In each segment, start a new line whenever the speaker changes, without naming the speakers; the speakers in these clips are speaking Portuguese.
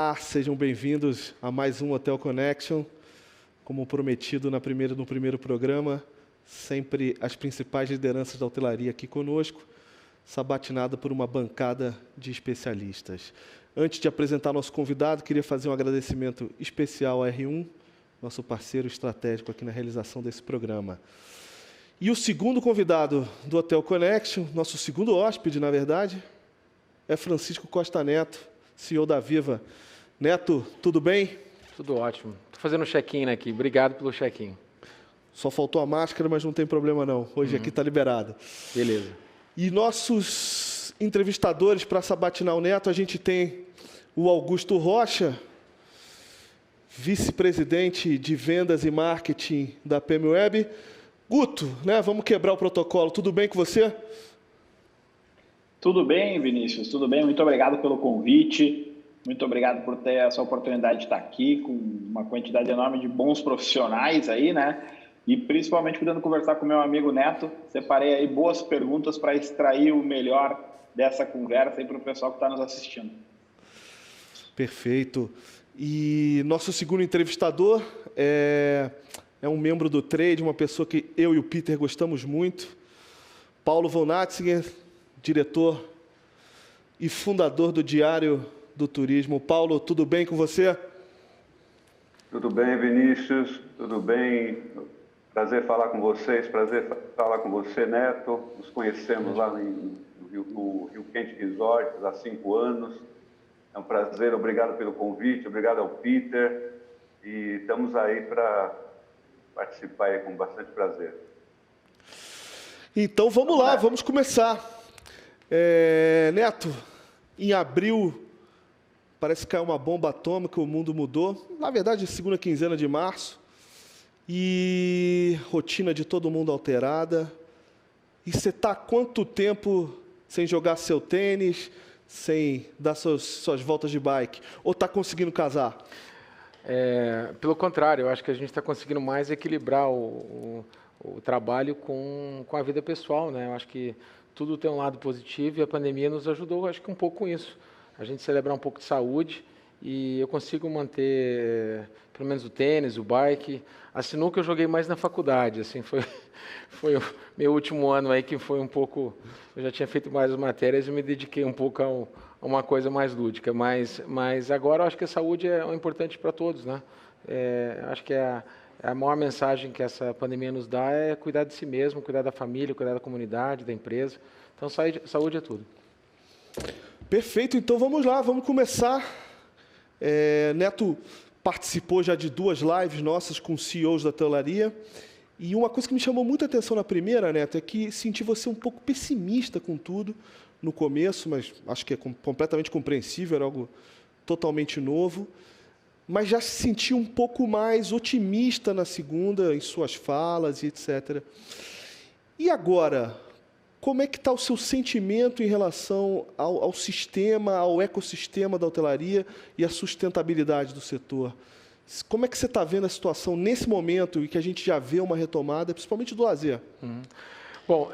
Olá, sejam bem-vindos a mais um Hotel Connection. Como prometido no primeiro programa, sempre as principais lideranças da hotelaria aqui conosco, sabatinada por uma bancada de especialistas. Antes de apresentar nosso convidado, queria fazer um agradecimento especial à R1, nosso parceiro estratégico aqui na realização desse programa. E o segundo convidado do Hotel Connection, nosso segundo hóspede, na verdade, é Francisco Costa Neto, CEO da Viva. Neto, tudo bem?
Tudo ótimo. Estou fazendo um check-in aqui. Obrigado pelo check-in.
Só faltou a máscara, mas não tem problema não. Hoje aqui está liberado.
Beleza.
E nossos entrevistadores para sabatinar o Neto, a gente tem o Augusto Rocha, vice-presidente de vendas e marketing da PMWeb. Guto, né? Vamos quebrar o protocolo. Tudo bem com você?
Tudo bem, Vinícius, tudo bem. Muito obrigado pelo convite. Muito obrigado por ter essa oportunidade de estar aqui com uma quantidade enorme de bons profissionais aí, né? E principalmente podendo conversar com o meu amigo Neto. Separei aí boas perguntas para extrair o melhor dessa conversa aí para o pessoal que está nos assistindo.
Perfeito. E nosso segundo entrevistador é um membro do trade, uma pessoa que eu e o Peter gostamos muito, Paulo von Natzinger, diretor e fundador do Diário do Turismo. Paulo, tudo bem com você?
Tudo bem, Vinícius, tudo bem. Prazer falar com vocês, prazer falar com você, Neto. Nos conhecemos lá no Rio Quente Resorts há 5 anos. É um prazer, obrigado pelo convite, obrigado ao Peter. E estamos aí para participar aí com bastante prazer.
Então vamos lá, vamos começar. Neto, em abril parece que caiu uma bomba atômica, o mundo mudou. Na verdade, segunda quinzena de março. E rotina de todo mundo alterada. E você está há quanto tempo sem jogar seu tênis, sem dar suas voltas de bike? Ou está conseguindo casar?
Pelo contrário, eu acho que a gente está conseguindo mais equilibrar o trabalho com a vida pessoal, né? Eu acho que tudo tem um lado positivo e a pandemia nos ajudou, acho que um pouco com isso. A gente celebrar um pouco de saúde e eu consigo manter pelo menos o tênis, o bike. A sinuca eu joguei mais na faculdade, assim, foi o meu último ano aí que foi um pouco... Eu já tinha feito mais matérias e me dediquei um pouco a uma coisa mais lúdica, mas agora eu acho que a saúde é importante para todos, né? Acho que a maior mensagem que essa pandemia nos dá é cuidar de si mesmo, cuidar da família, cuidar da comunidade, da empresa. Então, saúde é tudo.
Perfeito, então vamos lá, vamos começar. Neto participou já de 2 lives nossas com CEOs da hotelaria. E uma coisa que me chamou muita atenção na primeira, Neto, é que senti você um pouco pessimista com tudo no começo, mas acho que é completamente compreensível, era algo totalmente novo. Mas já se sentiu um pouco mais otimista na segunda, em suas falas e etc. E agora, como é que está o seu sentimento em relação ao sistema, ao ecossistema da hotelaria e à sustentabilidade do setor? Como é que você está vendo a situação nesse momento e que a gente já vê uma retomada, principalmente do lazer?
Bom,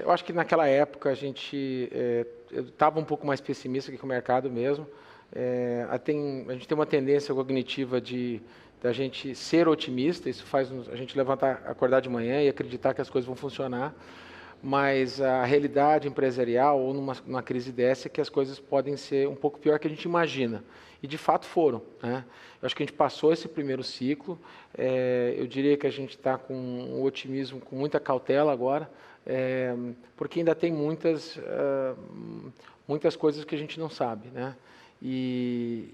eu acho que naquela época a gente estava um pouco mais pessimista que o mercado mesmo. A gente tem uma tendência cognitiva da gente ser otimista, isso faz a gente acordar de manhã e acreditar que as coisas vão funcionar, mas a realidade empresarial ou numa crise dessa é que as coisas podem ser um pouco pior que a gente imagina, e de fato foram, né? Eu acho que a gente passou esse primeiro ciclo, eu diria que a gente está com um otimismo, com muita cautela agora, porque ainda tem muitas coisas que a gente não sabe, né? E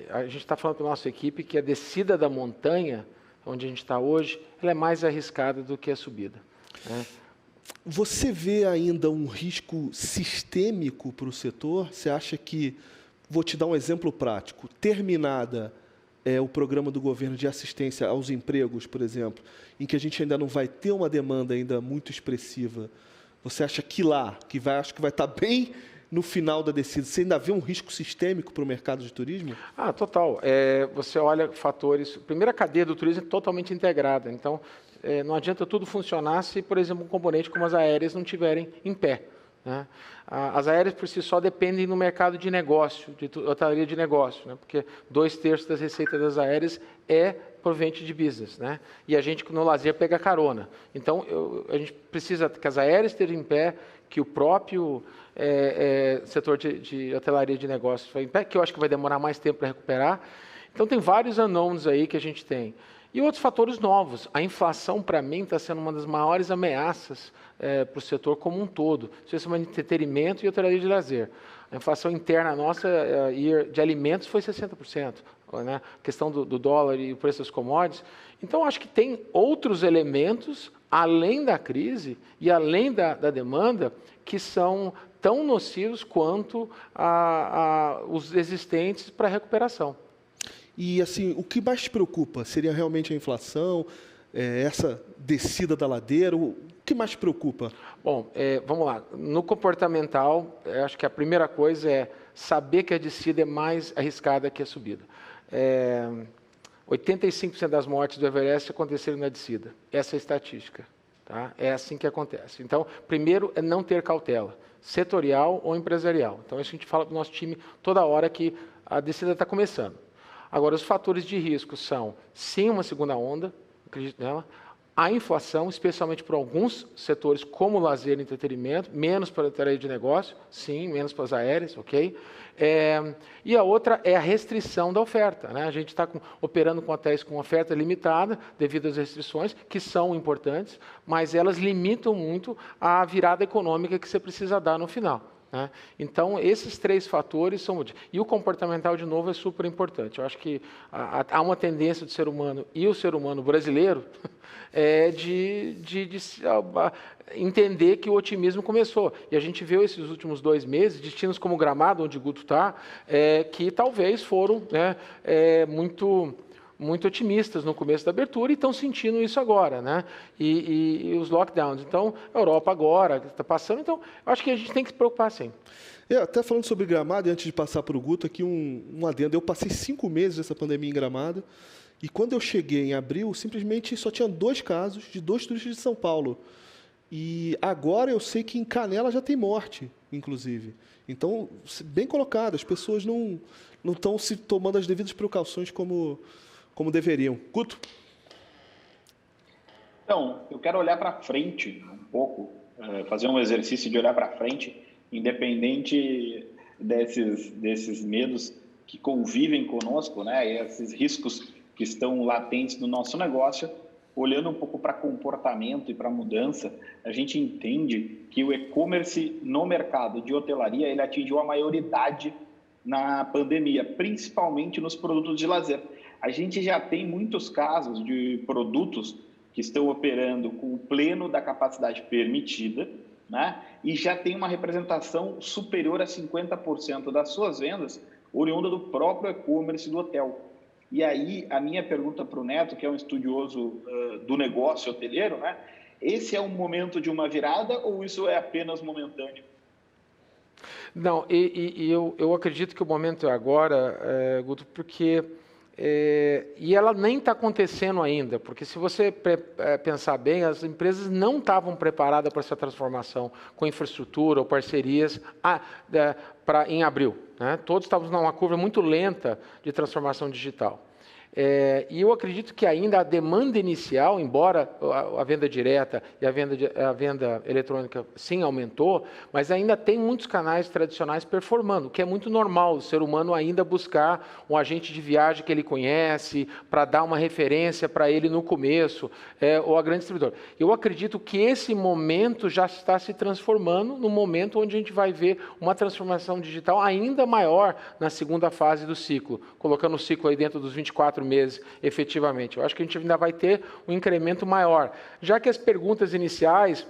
a gente está falando para a nossa equipe que a descida da montanha, onde a gente está hoje, ela é mais arriscada do que a subida, né?
Você vê ainda um risco sistêmico para o setor? Você acha que, vou te dar um exemplo prático, terminada o programa do governo de assistência aos empregos, por exemplo, em que a gente ainda não vai ter uma demanda ainda muito expressiva, você acha que acho que vai estar bem no final da descida, você ainda vê um risco sistêmico para o mercado de turismo?
Total. Você olha fatores... Primeiro, a cadeia do turismo é totalmente integrada. Então, não adianta tudo funcionar se, por exemplo, um componente como as aéreas não estiverem em pé. né? As aéreas, por si só, dependem do mercado de negócio, de hotelaria de negócio, né? Porque 2/3 das receitas das aéreas proveniente de business, né? E a gente, no lazer, pega carona. Então, a gente precisa que as aéreas estejam em pé, que o próprio setor de hotelaria de negócios esteja em pé, que eu acho que vai demorar mais tempo para recuperar. Então, tem vários unknowns aí que a gente tem. E outros fatores novos. A inflação, para mim, está sendo uma das maiores ameaças para o setor como um todo, especialmente entretenimento e hotelaria de lazer. A inflação interna nossa de alimentos foi 60%, né? A questão do dólar e o preço das commodities. Então, acho que tem outros elementos, além da crise e além da demanda, que são tão nocivos quanto os existentes para a recuperação.
E, assim, o que mais te preocupa? Seria realmente a inflação, essa descida da ladeira? O que mais te preocupa?
Bom, vamos lá. No comportamental, acho que a primeira coisa é saber que a descida é mais arriscada que a subida. 85% das mortes do Everest aconteceram na descida. Essa é a estatística. Tá? É assim que acontece. Então, primeiro é não ter cautela, setorial ou empresarial. Então, isso a gente fala para o nosso time toda hora que a descida está começando. Agora, os fatores de risco são, sim, uma segunda onda, acredito nela, a inflação, especialmente por alguns setores, como lazer e entretenimento, menos para a hotelaria de negócio, sim, menos para as aéreas, ok? E a outra é a restrição da oferta, né? A gente está operando com hotéis com oferta limitada, devido às restrições, que são importantes, mas elas limitam muito a virada econômica que você precisa dar no final. Né? Então, esses 3 fatores são... E o comportamental, de novo, é super importante. Eu acho que há uma tendência do ser humano, e o ser humano brasileiro, de entender que o otimismo começou. E a gente viu esses últimos 2 meses, destinos como Gramado, onde o Guto está, que talvez foram, né, muito otimistas no começo da abertura e estão sentindo isso agora, né? E os lockdowns. Então, a Europa agora está passando. Então, eu acho que a gente tem que se preocupar, sim.
Até falando sobre Gramado, e antes de passar para o Guto, aqui um adendo. Eu passei 5 meses dessa pandemia em Gramado, e quando eu cheguei em abril, simplesmente só tinha 2 casos de 2 turistas de São Paulo. E agora eu sei que em Canela já tem morte, inclusive. Então, bem colocado, as pessoas não estão se tomando as devidas precauções como deveriam. Guto?
Então, eu quero olhar para frente um pouco, fazer um exercício de olhar para frente, independente desses medos que convivem conosco, né, e esses riscos que estão latentes no nosso negócio. Olhando um pouco para comportamento e para mudança, a gente entende que o e-commerce no mercado de hotelaria ele atingiu a maioridade na pandemia, principalmente nos produtos de lazer. A gente já tem muitos casos de produtos que estão operando com o pleno da capacidade permitida, né? E já tem uma representação superior a 50% das suas vendas oriunda do próprio e-commerce do hotel. E aí, a minha pergunta para o Neto, que é um estudioso do negócio hoteleiro, né? Esse é um momento de uma virada ou isso é apenas momentâneo?
Não, eu acredito que o momento é agora, Guto, porque... e ela nem está acontecendo ainda, porque se você pensar bem, as empresas não estavam preparadas para essa transformação com infraestrutura ou parcerias em abril, né? Todos estavam numa curva muito lenta de transformação digital. E eu acredito que ainda a demanda inicial, embora a venda direta e a venda eletrônica sim aumentou, mas ainda tem muitos canais tradicionais performando, o que é muito normal, o ser humano ainda buscar um agente de viagem que ele conhece, para dar uma referência para ele no começo, ou a grande distribuidora. Eu acredito que esse momento já está se transformando no momento onde a gente vai ver uma transformação digital ainda maior na segunda fase do ciclo, colocando o ciclo aí dentro dos 24 meses, efetivamente. Eu acho que a gente ainda vai ter um incremento maior, já que as perguntas iniciais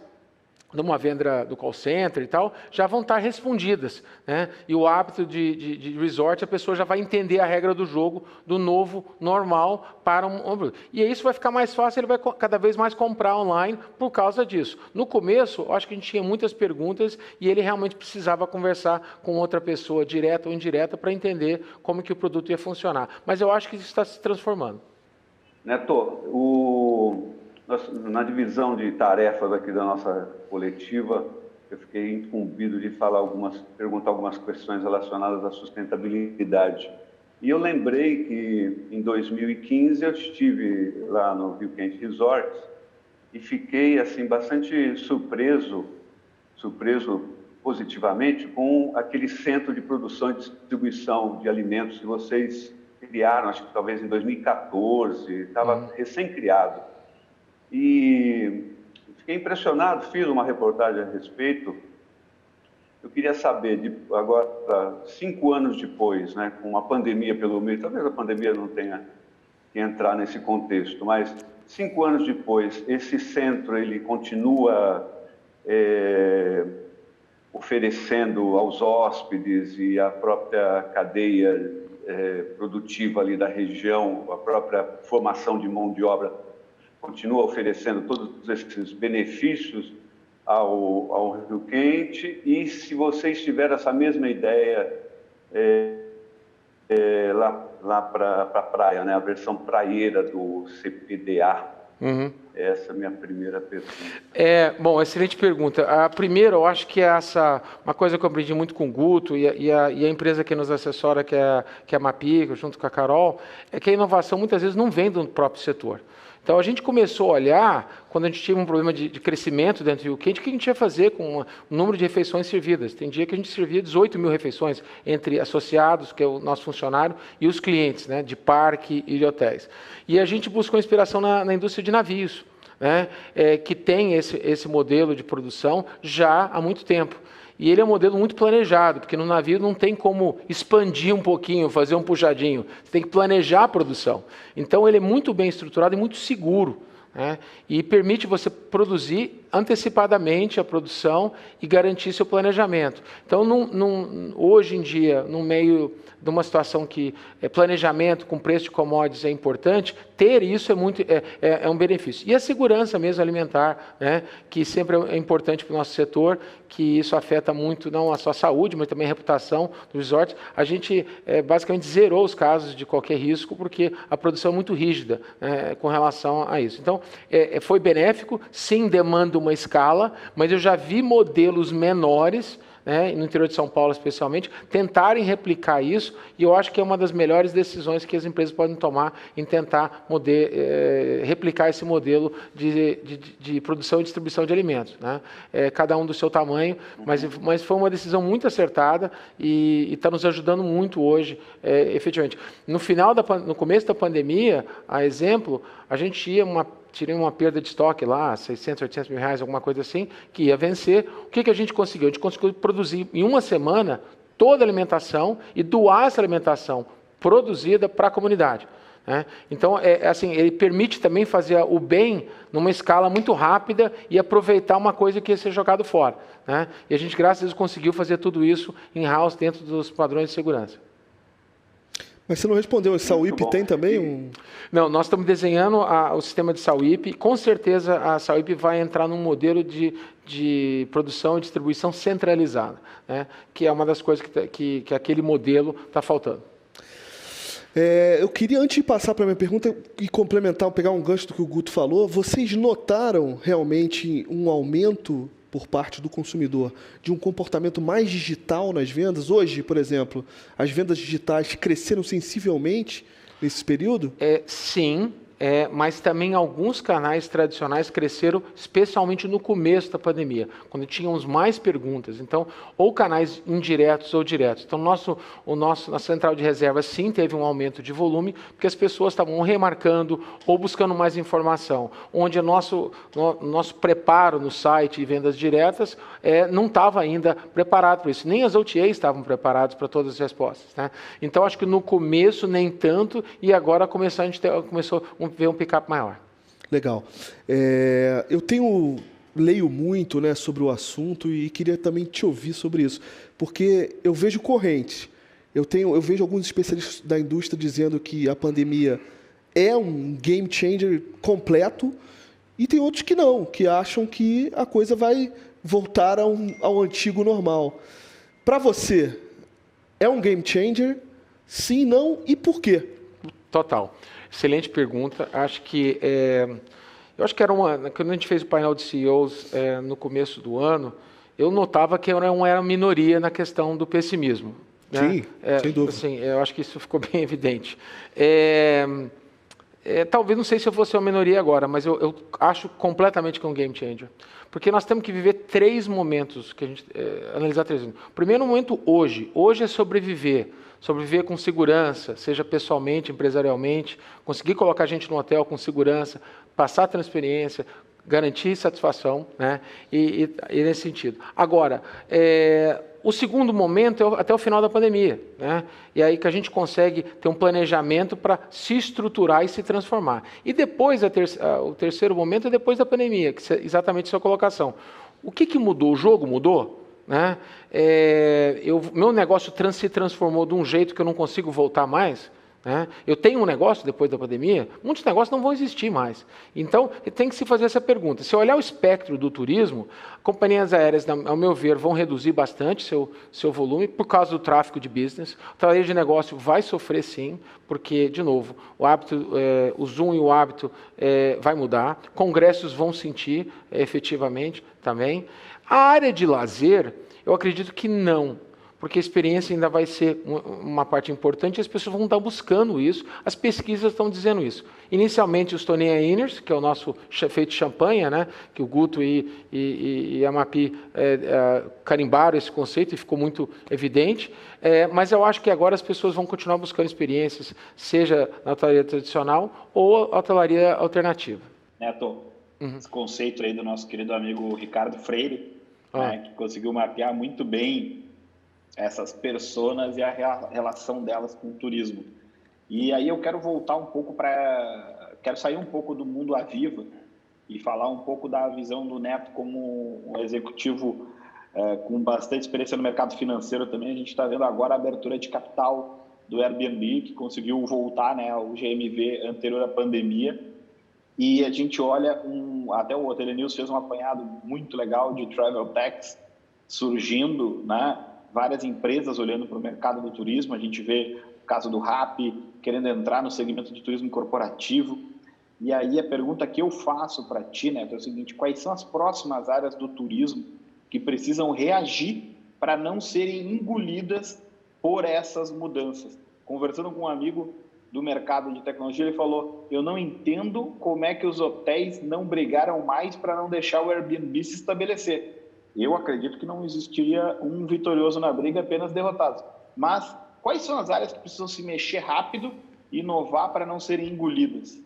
numa venda do call center e tal, já vão estar respondidas, né? E o hábito de resort, a pessoa já vai entender a regra do jogo, do novo normal para e isso vai ficar mais fácil, ele vai cada vez mais comprar online por causa disso. No começo, eu acho que a gente tinha muitas perguntas e ele realmente precisava conversar com outra pessoa, direta ou indireta, para entender como que o produto ia funcionar. Mas eu acho que isso está se transformando.
Neto, na divisão de tarefas aqui da nossa coletiva, eu fiquei incumbido de perguntar algumas questões relacionadas à sustentabilidade. E eu lembrei que em 2015 eu estive lá no Rio Quente Resorts e fiquei assim bastante surpreso positivamente com aquele centro de produção e distribuição de alimentos que vocês criaram, acho que talvez em 2014, estava recém-criado. E fiquei impressionado, fiz uma reportagem a respeito. Eu queria saber, agora, 5 anos depois, né, com uma pandemia pelo meio, talvez a pandemia não tenha que entrar nesse contexto, mas 5 anos depois, esse centro ele continua oferecendo aos hóspedes e à própria cadeia produtiva ali da região, a própria formação de mão de obra, continua oferecendo todos esses benefícios ao Rio Quente, e se vocês tiverem essa mesma ideia lá para a praia, né, a versão praieira do CPDA. Essa é a minha primeira pergunta.
Bom, excelente pergunta. A primeira, eu acho que uma coisa que eu aprendi muito com o Guto e a empresa que nos assessora, que é a Mapica, junto com a Carol, é que a inovação muitas vezes não vem do próprio setor. Então, a gente começou a olhar, quando a gente tinha um problema de crescimento dentro do Rio Quente, o que a gente ia fazer com o número de refeições servidas. Tem dia que a gente servia 18 mil refeições entre associados, que é o nosso funcionário, e os clientes, né, de parque e de hotéis. E a gente buscou inspiração na indústria de navios, né, que tem esse modelo de produção já há muito tempo. E ele é um modelo muito planejado, porque no navio não tem como expandir um pouquinho, fazer um puxadinho. Você tem que planejar a produção. Então, ele é muito bem estruturado e muito seguro, né? E permite você produzir antecipadamente a produção e garantir seu planejamento. Então, hoje em dia, no meio de uma situação que planejamento com preço de commodities é importante, ter isso é um benefício. E a segurança mesmo alimentar, né, que sempre é importante para o nosso setor, que isso afeta muito não só a saúde, mas também a reputação dos resorts. A gente basicamente zerou os casos de qualquer risco, porque a produção é muito rígida, com relação a isso. Então, foi benéfico, sim, demanda uma escala, mas eu já vi modelos menores, né, no interior de São Paulo especialmente, tentarem replicar isso, e eu acho que é uma das melhores decisões que as empresas podem tomar em tentar replicar esse modelo de produção e distribuição de alimentos, né? Cada um do seu tamanho, mas foi uma decisão muito acertada e está nos ajudando muito hoje, efetivamente. No começo da pandemia, a exemplo, a gente tirei uma perda de estoque lá, 600, 800 mil reais, alguma coisa assim, que ia vencer. O que a gente conseguiu? A gente conseguiu produzir em uma semana toda a alimentação e doar essa alimentação produzida para a comunidade, né? Então, assim, ele permite também fazer o bem numa escala muito rápida e aproveitar uma coisa que ia ser jogado fora, né? E a gente, graças a Deus, conseguiu fazer tudo isso in-house dentro dos padrões de segurança.
Mas você não respondeu, a Sauípe tem também
Não, nós estamos desenhando o sistema de Sauípe. Com certeza a Sauípe vai entrar num modelo de produção e distribuição centralizada, né? Que é uma das coisas que aquele modelo está faltando.
Eu queria, antes de passar para a minha pergunta e complementar, pegar um gancho do que o Guto falou, vocês notaram realmente um aumento por parte do consumidor de um comportamento mais digital nas vendas? Hoje, por exemplo, as vendas digitais cresceram sensivelmente nesse período?
Sim, mas também alguns canais tradicionais cresceram, especialmente no começo da pandemia, quando tínhamos mais perguntas. Então, ou canais indiretos ou diretos. Então, nossa central de reserva, sim, teve um aumento de volume, porque as pessoas estavam remarcando ou buscando mais informação, onde o nosso preparo no site e vendas diretas não estava ainda preparado para isso. Nem as OTAs estavam preparadas para todas as respostas, né? Então, acho que no começo nem tanto, e agora a gente começou ver um pick-up maior.
Legal. Eu leio muito, né, sobre o assunto e queria também te ouvir sobre isso, porque eu vejo correntes. Eu vejo alguns especialistas da indústria dizendo que a pandemia é um game changer completo, e tem outros que não, que acham que a coisa vai voltar ao antigo normal. Para você, é um game changer? Sim, não, e por quê?
Total. Excelente pergunta. Acho que quando a gente fez o painel de CEOs no começo do ano, eu notava que eu não era minoria na questão do pessimismo. Né?
Sim, sem dúvida.
Assim, eu acho que isso ficou bem evidente. Talvez, não sei se eu fosse uma minoria agora, mas eu acho completamente que é um game changer. Porque nós temos que viver 3 momentos, que a gente analisar 3 momentos. O primeiro momento, hoje. Hoje é sobreviver. Sobreviver com segurança, seja pessoalmente, empresarialmente, conseguir colocar a gente no hotel com segurança, passar a transferência, garantir satisfação, né? E nesse sentido. Agora, o segundo momento é até o final da pandemia, né? E aí que a gente consegue ter um planejamento para se estruturar e se transformar. E depois, o terceiro momento é depois da pandemia, que é exatamente a sua colocação. O que mudou? O jogo mudou? Né? Meu negócio se transformou de um jeito que eu não consigo voltar mais. Né? Eu tenho um negócio depois da pandemia, muitos negócios não vão existir mais. Então, tem que se fazer essa pergunta. Se olhar o espectro do turismo, companhias aéreas, ao meu ver, vão reduzir bastante seu volume por causa do tráfego de business. O hotelaria de negócio vai sofrer sim, porque, de novo, o hábito, o Zoom e o hábito vai mudar. Congressos vão sentir efetivamente também. A área de lazer, eu acredito que não, porque a experiência ainda vai ser uma parte importante e as pessoas vão estar buscando isso, as pesquisas estão dizendo isso. Inicialmente, os Tonia Inners, que é o nosso feito champanhe, né, que o Guto e a Mapi carimbaram esse conceito e ficou muito evidente, mas eu acho que agora as pessoas vão continuar buscando experiências, seja na hotelaria tradicional ou hotelaria alternativa.
Neto, esse conceito aí do nosso querido amigo Ricardo Freire, né, que conseguiu mapear muito bem essas personas e a relação delas com o turismo. E aí eu quero voltar um pouco quero sair um pouco do mundo Aviva e falar um pouco da visão do Neto como um executivo com bastante experiência no mercado financeiro também. A gente está vendo agora a abertura de capital do Airbnb, que conseguiu voltar, né, ao GMV anterior à pandemia. E a gente olha, até o Hotel News fez um apanhado muito legal de travel techs surgindo, né? Várias empresas olhando para o mercado do turismo. A gente vê o caso do Rappi querendo entrar no segmento de turismo corporativo. E aí a pergunta que eu faço para ti, Neto, é o seguinte: quais são as próximas áreas do turismo que precisam reagir para não serem engolidas por essas mudanças? Conversando com um amigo do mercado de tecnologia, ele falou: eu não entendo como é que os hotéis não brigaram mais para não deixar o Airbnb se estabelecer. Eu acredito que não existiria um vitorioso na briga, apenas derrotados. Mas quais são as áreas que precisam se mexer rápido e inovar para não serem engolidas?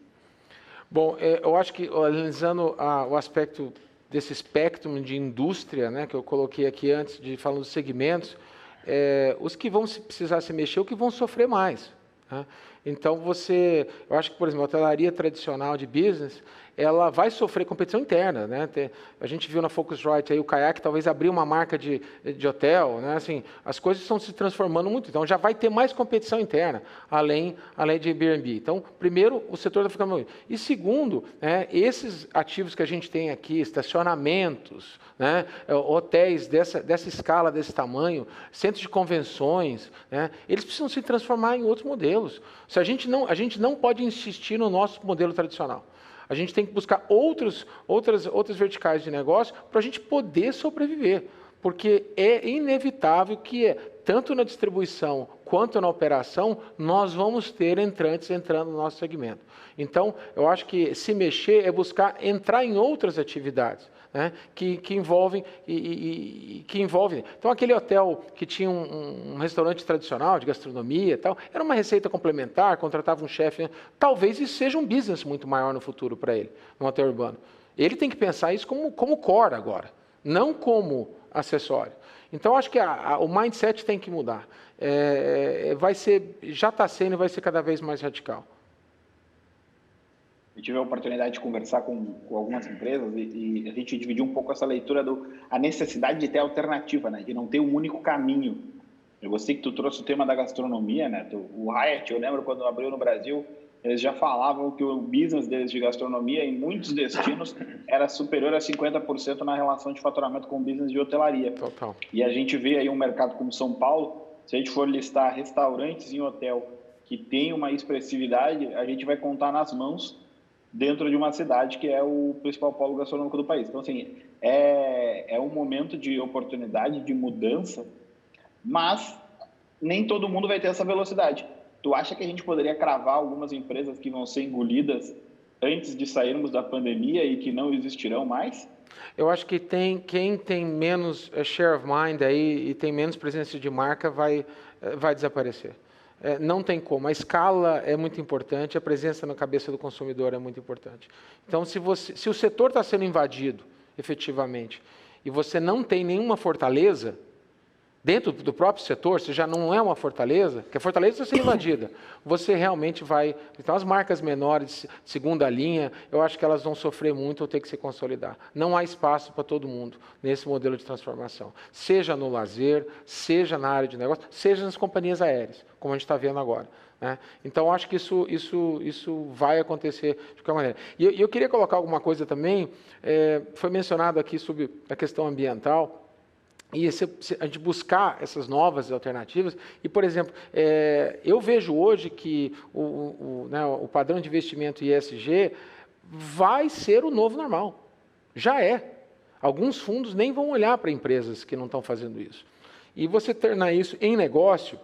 Bom, eu acho que, analisando o aspecto desse espectro de indústria, né, que eu coloquei aqui antes de falar dos segmentos, os que vão precisar se mexer, os que vão sofrer mais. Né? Então, eu acho que, por exemplo, a hotelaria tradicional de business, ela vai sofrer competição interna, né? A gente viu na Focusrite aí o Kayak talvez abrir uma marca de hotel, né? Assim, as coisas estão se transformando muito, então já vai ter mais competição interna, além de Airbnb. Então, primeiro, o setor está ficando muito. E segundo, esses ativos que a gente tem aqui, estacionamentos, né? Hotéis dessa escala, desse tamanho, centros de convenções, né? Eles precisam se transformar em outros modelos. Se a gente não pode insistir no nosso modelo tradicional. A gente tem que buscar outras verticais de negócio para a gente poder sobreviver, porque é inevitável que, tanto na distribuição quanto na operação, nós vamos ter entrantes entrando no nosso segmento. Então, eu acho que se mexer é buscar entrar em outras atividades, né, que envolvem. Então, aquele hotel que tinha um restaurante tradicional de gastronomia e tal, era uma receita complementar, contratava um chefe. Talvez isso seja um business muito maior no futuro para ele, no hotel urbano. Ele tem que pensar isso como core agora, não como acessório. Então, acho que o mindset tem que mudar. Já está sendo e vai ser cada vez mais radical.
Eu tive a oportunidade de conversar com algumas empresas e a gente dividiu um pouco essa leitura a necessidade de ter alternativa, né? De não ter um único caminho. Eu gostei que tu trouxe o tema da gastronomia, né? O Hyatt, eu lembro quando abriu no Brasil, eles já falavam que o business deles de gastronomia em muitos destinos era superior a 50% na relação de faturamento com o business de hotelaria.
Total.
E a gente vê aí um mercado como São Paulo, se a gente for listar restaurantes em hotel que tem uma expressividade, a gente vai contar nas mãos dentro de uma cidade que é o principal polo gastronômico do país. Então, assim, é um momento de oportunidade, de mudança, mas nem todo mundo vai ter essa velocidade. Tu acha que a gente poderia cravar algumas empresas que vão ser engolidas antes de sairmos da pandemia e que não existirão mais?
Eu acho que quem tem menos share of mind aí e tem menos presença de marca vai desaparecer. Não tem como. A escala é muito importante, a presença na cabeça do consumidor é muito importante. Então, se o setor está sendo invadido, efetivamente, e você não tem nenhuma fortaleza, dentro do próprio setor, se já não é uma fortaleza, que a fortaleza está sendo invadida, você realmente vai... Então, as marcas menores, segunda linha, eu acho que elas vão sofrer muito ou ter que se consolidar. Não há espaço para todo mundo nesse modelo de transformação. Seja no lazer, seja na área de negócio, seja nas companhias aéreas, como a gente está vendo agora. Né? Então, acho que isso vai acontecer de qualquer maneira. E eu queria colocar alguma coisa também, foi mencionado aqui sobre a questão ambiental, e a gente buscar essas novas alternativas. E, por exemplo, eu vejo hoje que o padrão de investimento ESG vai ser o novo normal. Já é. Alguns fundos nem vão olhar para empresas que não estão fazendo isso. E você tornar isso em negócio,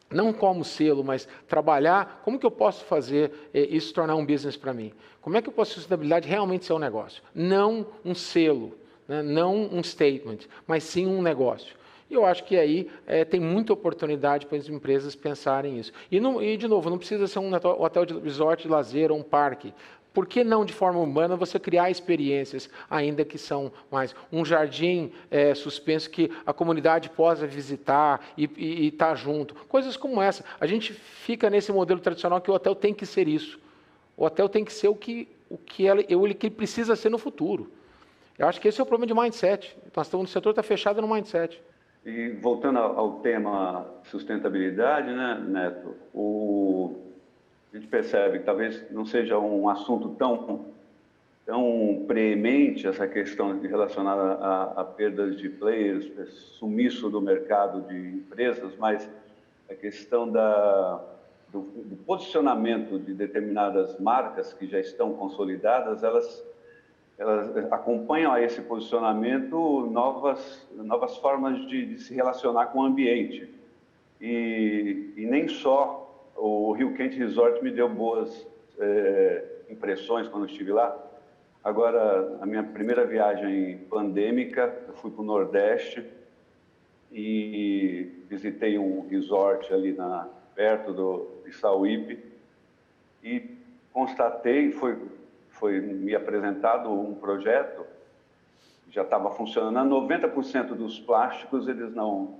não como selo, mas trabalhar, como que eu posso fazer isso tornar um business para mim? Como é que eu posso sustentabilidade realmente ser um negócio? Não um selo. Não um statement, mas sim um negócio. E eu acho que aí tem muita oportunidade para as empresas pensarem isso. E, de novo, não precisa ser um hotel de resort de lazer ou um parque. Por que não, de forma urbana, você criar experiências, ainda que são mais um jardim suspenso que a comunidade possa visitar e estar junto? Coisas como essa. A gente fica nesse modelo tradicional que o hotel tem que ser isso. O hotel tem que ser o que ele precisa ser no futuro. Eu acho que esse é o problema de mindset. O setor está fechado no mindset.
E voltando ao tema sustentabilidade, né, Neto, a gente percebe que talvez não seja um assunto tão preemente essa questão relacionada a perdas de players, sumiço do mercado de empresas, mas a questão do posicionamento de determinadas marcas que já estão consolidadas, elas acompanham a esse posicionamento novas formas de se relacionar com o ambiente. E nem só o Rio Quente Resort me deu boas impressões quando estive lá. Agora, a minha primeira viagem pandêmica, eu fui para o Nordeste e visitei um resort ali perto de Sauípe e constatei, foi me apresentado um projeto, já estava funcionando, 90% dos plásticos eles não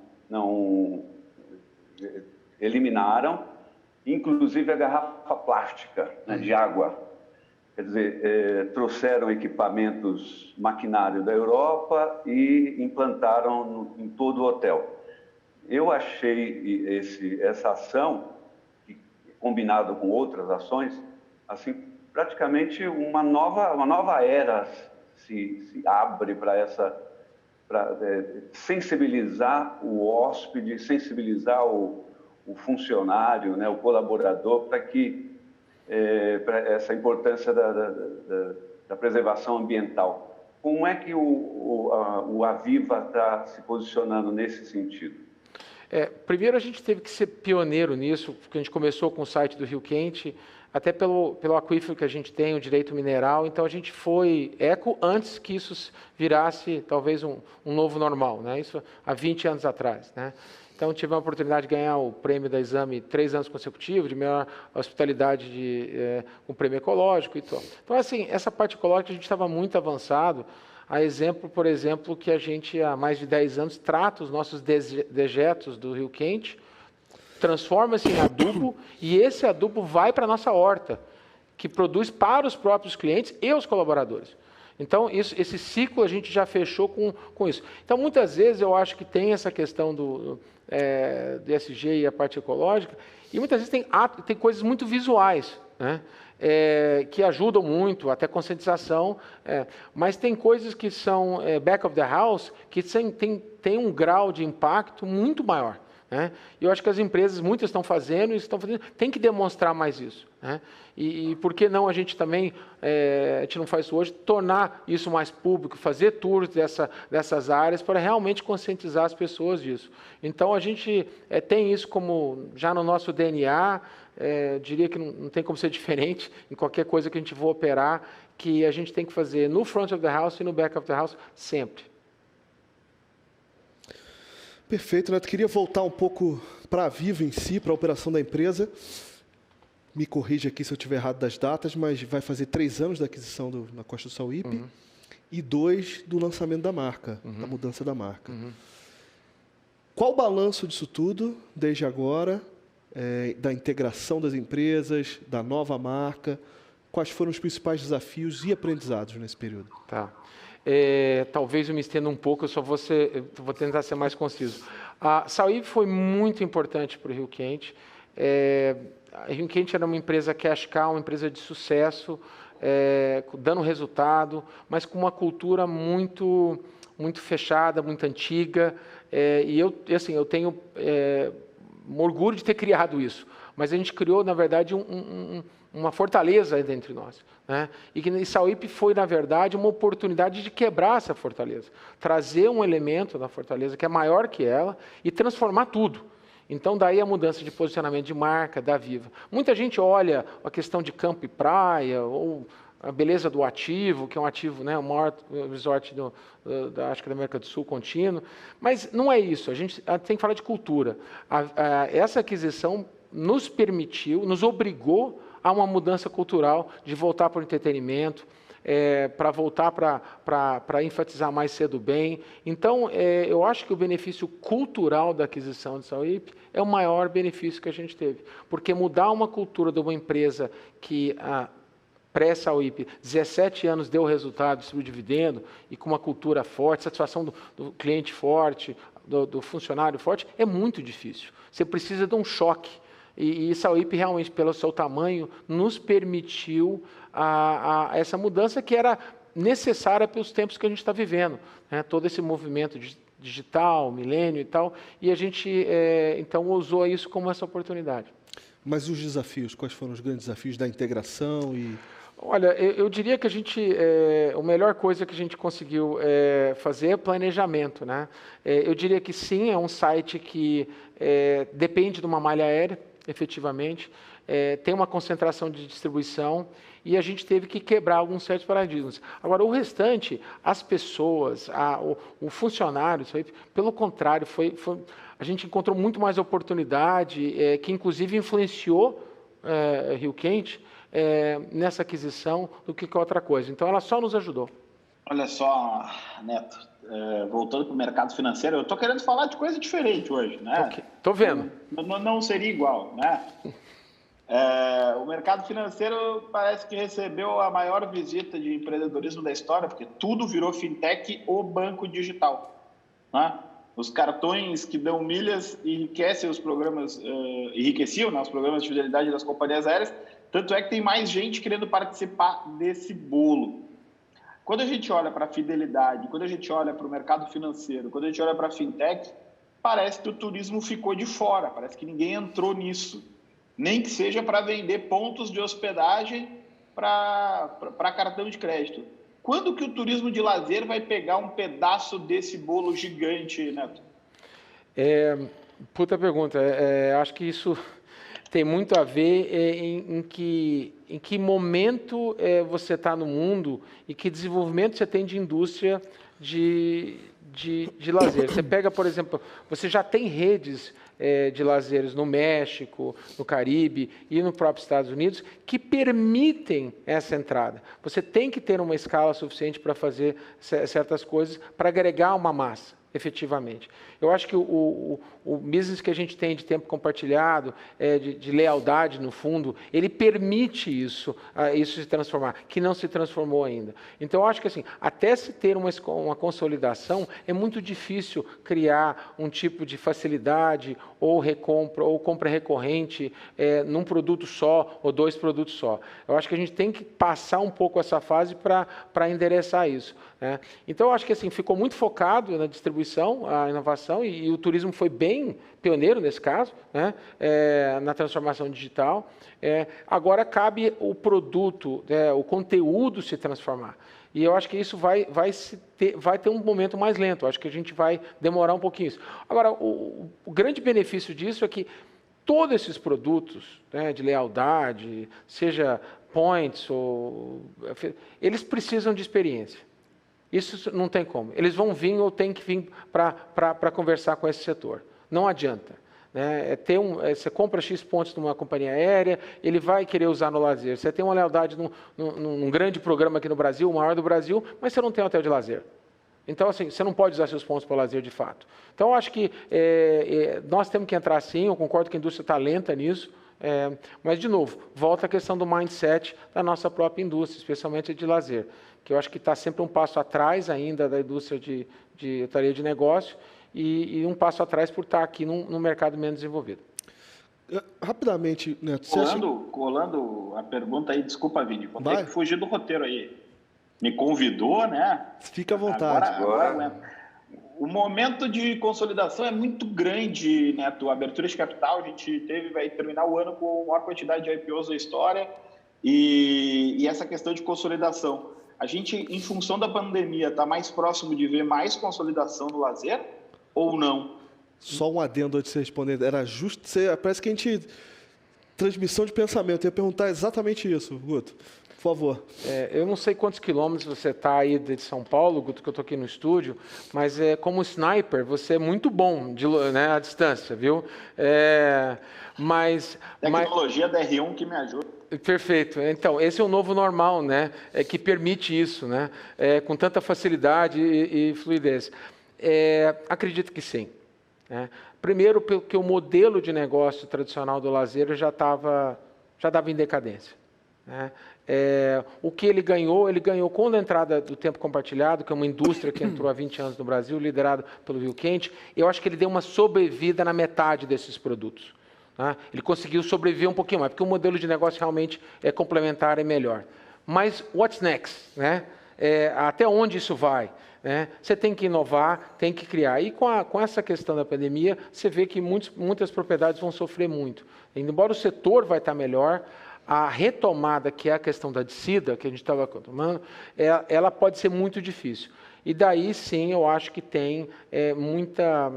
eliminaram, inclusive a garrafa plástica, né, de água. Quer dizer, trouxeram equipamentos, maquinário da Europa e implantaram em todo o hotel. Eu achei essa ação, combinado com outras ações, assim, praticamente uma nova era se abre para sensibilizar o hóspede, sensibilizar o funcionário, né, o colaborador, para essa importância da preservação ambiental. Como é que o Aviva está se posicionando nesse sentido?
Primeiro, a gente teve que ser pioneiro nisso, porque a gente começou com o site do Rio Quente, até pelo aquífero que a gente tem, o direito mineral, então a gente foi eco antes que isso virasse talvez um novo normal, né? Isso há 20 anos atrás, né? Então tive a oportunidade de ganhar o prêmio da Exame 3 anos consecutivos, de melhor hospitalidade com prêmio ecológico e tal. Então, assim, essa parte ecológica a gente estava muito avançado, a exemplo, por exemplo, que a gente há mais de 10 anos trata os nossos dejetos do Rio Quente, transforma-se em adubo e esse adubo vai para a nossa horta, que produz para os próprios clientes e os colaboradores. Então, esse ciclo a gente já fechou com isso. Então, muitas vezes eu acho que tem essa questão do ESG e a parte ecológica, e muitas vezes tem coisas muito visuais, né? Que ajudam muito, até conscientização, mas tem coisas que são back of the house, que tem um grau de impacto muito maior. E eu acho que as empresas, muitas estão fazendo, tem que demonstrar mais isso. né? E por que não a gente também, a gente não faz isso hoje, tornar isso mais público, fazer tours dessas áreas para realmente conscientizar as pessoas disso. Então, a gente tem isso como já no nosso DNA, diria que não tem como ser diferente em qualquer coisa que a gente for operar, que a gente tem que fazer no front of the house e no back of the house sempre.
Perfeito, Neto. Queria voltar um pouco para a Vivo em si, para a operação da empresa. Me corrija aqui se eu estiver errado das datas, mas vai fazer 3 anos da aquisição na Costa do Sauípe e 2 do lançamento da marca, da mudança da marca. Qual o balanço disso tudo, desde agora, da integração das empresas, da nova marca? Quais foram os principais desafios e aprendizados nesse período?
Tá. Talvez eu me estenda um pouco, eu vou tentar ser mais conciso. A Sauípe foi muito importante para o Rio Quente. A Rio Quente era uma empresa cash cow, uma empresa de sucesso, dando resultado, mas com uma cultura muito fechada, muito antiga. E eu tenho orgulho de ter criado isso. Mas a gente criou, na verdade, uma fortaleza entre nós, né? E Sauípe foi, na verdade, uma oportunidade de quebrar essa fortaleza, trazer um elemento da fortaleza que é maior que ela e transformar tudo. Então, daí a mudança de posicionamento de marca da Viva. Muita gente olha a questão de campo e praia, ou a beleza do ativo, que é um ativo, né, o maior resort acho que da América do Sul, contínuo, mas não é isso, a gente tem que falar de cultura. Essa aquisição nos permitiu, nos obrigou a uma mudança cultural de voltar para o entretenimento, para voltar para enfatizar mais cedo o bem. Então, eu acho que o benefício cultural da aquisição de Sauípe é o maior benefício que a gente teve, porque mudar uma cultura de uma empresa que pré-Sauípe, 17 anos deu resultado, distribuiu dividendo, e com uma cultura forte, satisfação do cliente forte, do funcionário forte, é muito difícil. Você precisa de um choque. E Sauípe, realmente, pelo seu tamanho, nos permitiu essa mudança que era necessária pelos tempos que a gente está vivendo, né? Todo esse movimento digital, milênio e tal, e a gente, então, usou isso como essa oportunidade.
Mas os desafios, quais foram os grandes desafios da integração?
Olha, eu diria que a melhor coisa que a gente conseguiu fazer é planejamento, né? Eu diria que sim, é um site que depende de uma malha aérea, efetivamente, tem uma concentração de distribuição e a gente teve que quebrar alguns certos paradigmas. Agora, o restante, as pessoas, o funcionário, pelo contrário, a gente encontrou muito mais oportunidade, que inclusive influenciou Rio Quente nessa aquisição do que outra coisa. Então, ela só nos ajudou.
Olha só, Neto, voltando para o mercado financeiro, eu estou querendo falar de coisa diferente hoje, né?
Estou vendo.
Não seria igual, né? O mercado financeiro parece que recebeu a maior visita de empreendedorismo da história, porque tudo virou fintech ou banco digital, né? Os cartões que dão milhas enriqueciam os programas, enriqueciam, né, os programas de fidelidade das companhias aéreas, tanto é que tem mais gente querendo participar desse bolo. Quando a gente olha para a fidelidade, quando a gente olha para o mercado financeiro, quando a gente olha para a fintech, parece que o turismo ficou de fora, parece que ninguém entrou nisso. Nem que seja para vender pontos de hospedagem para cartão de crédito. Quando que o turismo de lazer vai pegar um pedaço desse bolo gigante, Neto?
Puta pergunta. Acho que isso tem muito a ver em que momento você está no mundo e que desenvolvimento você tem de indústria de lazer. Você pega, por exemplo, você já tem redes de lazeres no México, no Caribe e no próprio Estados Unidos que permitem essa entrada. Você tem que ter uma escala suficiente para fazer certas coisas, para agregar uma massa, efetivamente. Eu acho que o business que a gente tem de tempo compartilhado, de lealdade, no fundo, ele permite isso se transformar, que não se transformou ainda. Então, eu acho que, assim, até se ter uma consolidação, é muito difícil criar um tipo de facilidade ou recompra, ou compra recorrente num produto só ou 2 produtos só. Eu acho que a gente tem que passar um pouco essa fase para endereçar isso, né? Então, eu acho que, assim, ficou muito focado na distribuição contribuição à inovação, e o turismo foi bem pioneiro nesse caso, né, na transformação digital. Agora cabe o produto, o conteúdo se transformar. E eu acho que isso vai ter um momento mais lento, eu acho que a gente vai demorar um pouquinho isso. Agora, o grande benefício disso é que todos esses produtos, né, de lealdade, seja points, eles precisam de experiência. Isso não tem como. Eles vão vir ou tem que vir para conversar com esse setor. Não adianta. Né? Você compra X pontos numa companhia aérea, ele vai querer usar no lazer. Você tem uma lealdade num grande programa aqui no Brasil, o maior do Brasil, mas você não tem hotel de lazer. Então, assim, você não pode usar seus pontos para o lazer de fato. Então, eu acho que nós temos que entrar sim, eu concordo que a indústria está lenta nisso, mas, de novo, volta a questão do mindset da nossa própria indústria, especialmente de lazer, que eu acho que está sempre um passo atrás ainda da indústria de hotelaria de negócio e um passo atrás por estar aqui num mercado menos desenvolvido.
Rapidamente, Neto.
Colando a pergunta aí, desculpa, Vini, vou ter que fugir do roteiro aí. Me convidou, né?
Fica à vontade.
Agora. O momento de consolidação é muito grande, Neto. A abertura de capital, a gente vai terminar o ano com a maior quantidade de IPOs da história e essa questão de consolidação. A gente, em função da pandemia, está mais próximo de ver mais consolidação no lazer ou não?
Só um adendo antes de você responder. Era justo. Parece que a gente. Transmissão de pensamento. Eu ia perguntar exatamente isso, Guto. Por favor.
Eu não sei quantos quilômetros você está aí de São Paulo, Guto, que eu estou aqui no estúdio, mas como sniper, você é muito bom né, à distância, viu?
Tecnologia da R1 que me ajuda.
Perfeito. Então, esse é o novo normal, né? Que permite isso, né? Com tanta facilidade e fluidez. Acredito que sim. Né? Primeiro, porque o modelo de negócio tradicional do lazer já dava em decadência. Né? O que ele ganhou com a entrada do tempo compartilhado, que é uma indústria que entrou há 20 anos no Brasil, liderada pelo Rio Quente. Eu acho que ele deu uma sobrevida na metade desses produtos. Né? Ele conseguiu sobreviver um pouquinho mais, porque o modelo de negócio realmente é complementar e melhor. Mas what's next? Né? Até onde isso vai? Né? Você tem que inovar, tem que criar. E com essa questão da pandemia, você vê que muitas propriedades vão sofrer muito. Embora o setor vai estar melhor, a retomada, que é a questão da descida, que a gente estava tomando, ela pode ser muito difícil. E daí, sim, eu acho que tem muita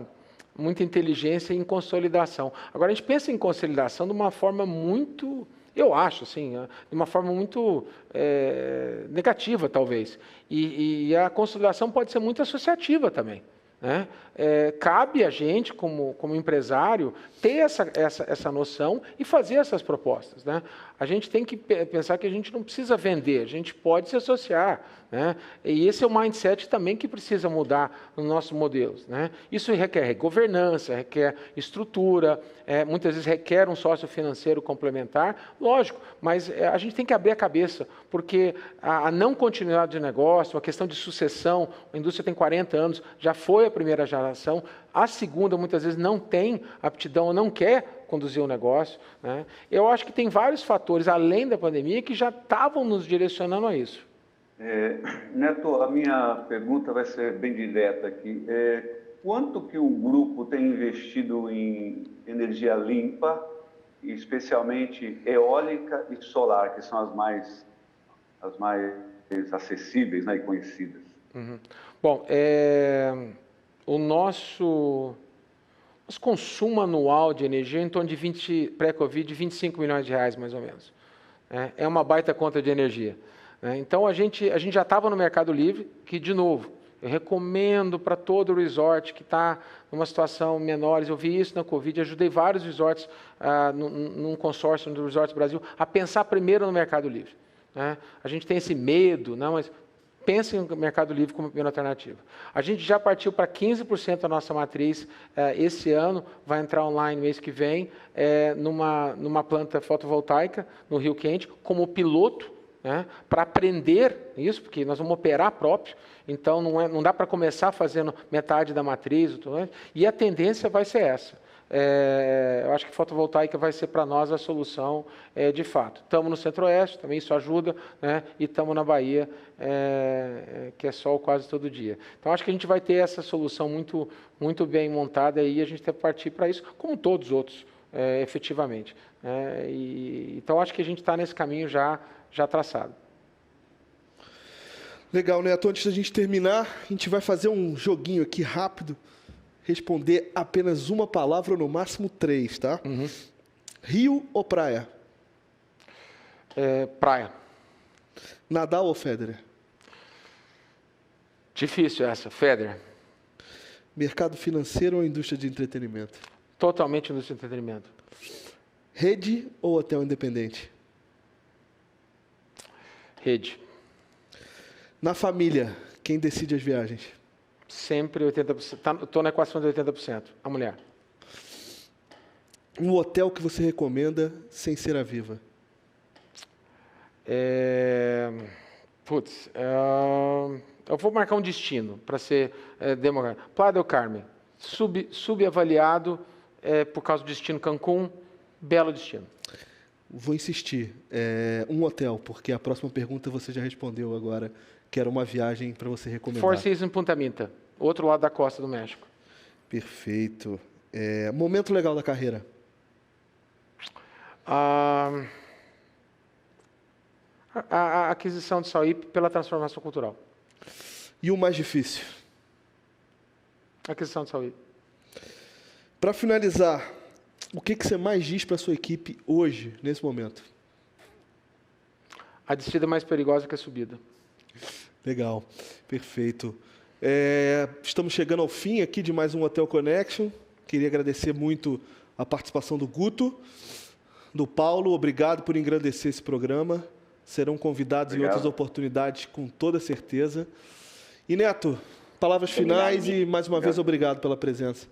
inteligência em consolidação. Agora, a gente pensa em consolidação de uma forma muito, eu acho, assim, de uma forma muito negativa, talvez. E a consolidação pode ser muito associativa também. Né? Cabe a gente, como empresário, ter essa noção e fazer essas propostas. Né? A gente tem que pensar que a gente não precisa vender, a gente pode se associar. Né? E esse é o mindset também que precisa mudar nos nossos modelos. Né? Isso requer governança, requer estrutura, muitas vezes requer um sócio financeiro complementar, lógico, mas a gente tem que abrir a cabeça, porque a não continuidade de negócio, a questão de sucessão, a indústria tem 40 anos, já foi a primeira geração, a segunda muitas vezes não tem aptidão, não quer conduzir o negócio. Né? Eu acho que tem vários fatores, além da pandemia, que já estavam nos direcionando a isso.
Neto, a minha pergunta vai ser bem direta aqui. Quanto que o grupo tem investido em energia limpa, especialmente eólica e solar, que são as mais acessíveis, né, e conhecidas?
Uhum. Bom, o nosso consumo anual de energia é em torno de pré-Covid, R$25 milhões, mais ou menos. É uma baita conta de energia. Então, a gente já estava no Mercado Livre, que, de novo, eu recomendo para todo resort que está numa situação menor. Eu vi isso na Covid, ajudei vários resorts, num consórcio do Resorts Brasil, a pensar primeiro no Mercado Livre. Né? A gente tem esse medo, não, mas pense no Mercado Livre como primeira alternativa. A gente já partiu para 15% da nossa matriz esse ano, vai entrar online mês que vem, numa planta fotovoltaica no Rio Quente, como piloto, né, para aprender isso, porque nós vamos operar próprio, então não dá para começar fazendo metade da matriz, e a tendência vai ser essa. eu acho que fotovoltaica vai ser para nós a solução de fato. Estamos no Centro-Oeste, também isso ajuda, né? E estamos na Bahia, que é sol quase todo dia. Então, acho que a gente vai ter essa solução muito bem montada e a gente tem que partir para isso, como todos os outros, efetivamente. Então, acho que a gente está nesse caminho já traçado.
Legal, Neto. Antes da gente terminar, a gente vai fazer um joguinho aqui rápido. Responder apenas uma palavra ou no máximo 3, tá?
Uhum.
Rio ou praia?
Praia.
Nadal ou Federer?
Difícil essa. Federer.
Mercado financeiro ou indústria de entretenimento?
Totalmente indústria de entretenimento.
Rede ou hotel independente?
Rede.
Na família, quem decide as viagens?
Sempre 80%. Estou na equação de 80%. A mulher.
Um hotel que você recomenda sem ser a Viva?
Eu vou marcar um destino para ser democrático. Playa del Carmen. Subavaliado por causa do destino Cancún. Belo destino.
Vou insistir. Um hotel, porque a próxima pergunta você já respondeu agora, que era uma viagem para você recomendar.
Four Seasons em Punta Mita, outro lado da costa do México.
Perfeito. Momento legal da carreira?
A aquisição de Sauípe pela transformação cultural.
E o mais difícil?
A aquisição de Sauípe.
Para finalizar, o que você mais diz para a sua equipe hoje, nesse momento?
A descida é mais perigosa que a subida.
Legal, perfeito. Estamos chegando ao fim aqui de mais um Hotel Connection. Queria agradecer muito a participação do Guto, do Paulo. Obrigado por engrandecer esse programa. Serão convidados em outras oportunidades, com toda certeza. E, Neto, palavras finais e, mais uma vez, obrigado pela presença.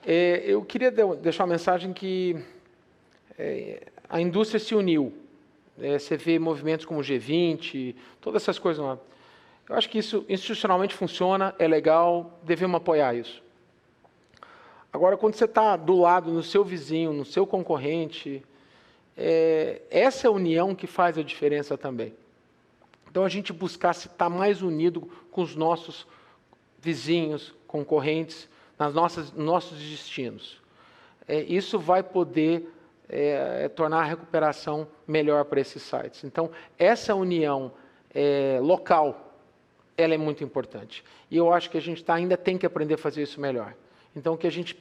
Eu queria deixar uma mensagem que a indústria se uniu. Você vê movimentos como o G20, todas essas coisas lá. Eu acho que isso institucionalmente funciona, é legal, devemos apoiar isso. Agora, quando você está do lado, no seu vizinho, no seu concorrente, essa é a união que faz a diferença também. Então, a gente buscar se estar mais unido com os nossos vizinhos, concorrentes, nossos destinos. Isso vai poder tornar a recuperação melhor para esses sites. Então, essa união local, ela é muito importante. E eu acho que a gente ainda tem que aprender a fazer isso melhor. Então, que a gente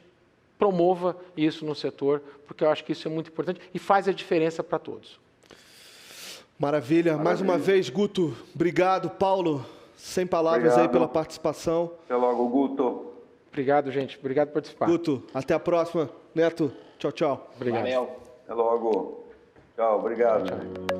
promova isso no setor, porque eu acho que isso é muito importante e faz a diferença para todos.
Maravilha. Mais uma vez, Guto, obrigado. Paulo, sem palavras aí pela participação.
Até logo, Guto.
Obrigado, gente. Obrigado por participar.
Guto, até a próxima. Neto, tchau, tchau.
Obrigado.
Valeu.
Até logo. Tchau, obrigado.
Tchau.